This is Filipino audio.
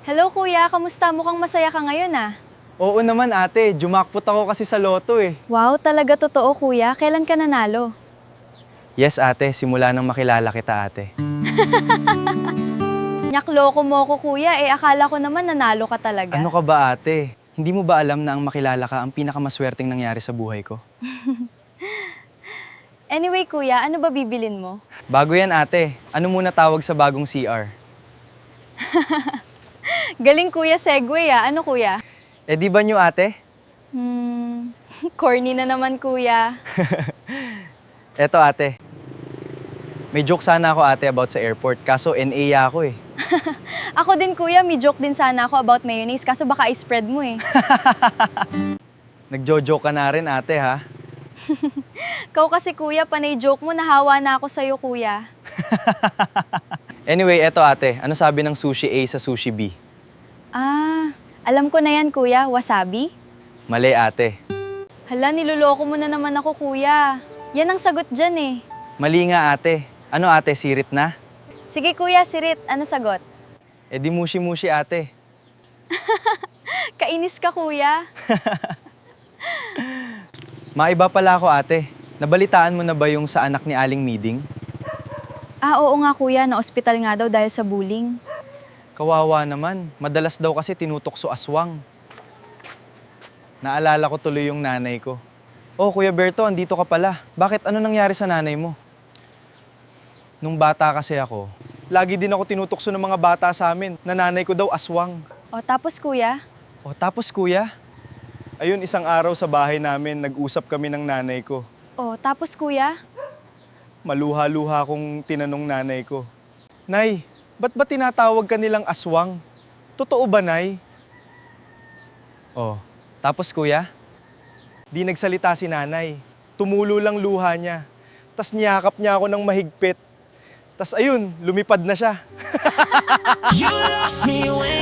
Hello kuya, kamusta? Mukhang masaya ka ngayon ah. Oo naman ate, jumakpot ako kasi sa loto eh. Wow, talaga totoo kuya. Kailan ka nanalo? Yes ate, simula nang makilala kita ate. Nyakloko mo ko kuya, akala ko naman nanalo ka talaga. Ano ka ba ate? Hindi mo ba alam na ang makilala ka ang pinakamaswerteng nangyari sa buhay ko? Anyway kuya, ano ba bibilin mo? Bago yan ate, ano muna tawag sa bagong CR? Galing kuya, segue ah. Ano kuya? Eh di ba nyo ate? Corny na naman kuya. Eto ate. May joke sana ako ate about sa airport, kaso NA ako eh. Ako din kuya, may joke din sana ako about mayonnaise, kaso baka i-spread mo eh. Nagjo-joke ka na rin ate ha? Kau kasi kuya, panay joke mo, nahawa na ako sa'yo kuya. Anyway, eto ate, ano sabi ng sushi A sa sushi B? Ah, alam ko na yan kuya, wasabi? Mali ate. Hala, niloloko mo na naman ako kuya. Yan ang sagot dyan eh. Mali nga ate. Ano ate, sirit na? Sige kuya, sirit, ano sagot? Eh di mushi-mushi ate. Kainis ka kuya. Maiba pala ako ate. Nabalitaan mo na ba yung sa anak ni Aling Miding? Ah, oo nga kuya, na-ospital nga daw dahil sa bullying. Kawawa naman. Madalas daw kasi tinutokso aswang. Naalala ko tuloy yung nanay ko. Oh, Kuya Berto, andito ka pala. Bakit? Ano nangyari sa nanay mo? Nung bata kasi ako, lagi din ako tinutokso ng mga bata sa amin. Nanay ko daw aswang. O tapos kuya? Oh, tapos kuya? Ayun, isang araw sa bahay namin, nag-usap kami ng nanay ko. O tapos kuya? Maluha-luha kong tinanong nanay ko. Nay, ba't ba tinatawag ka nilang aswang? Totoo ba, Nay? Oh, tapos kuya? Di nagsalita si nanay. Tumulo lang luha niya. Tas niyakap niya ako ng mahigpit. Tas ayun, lumipad na siya. You lost me when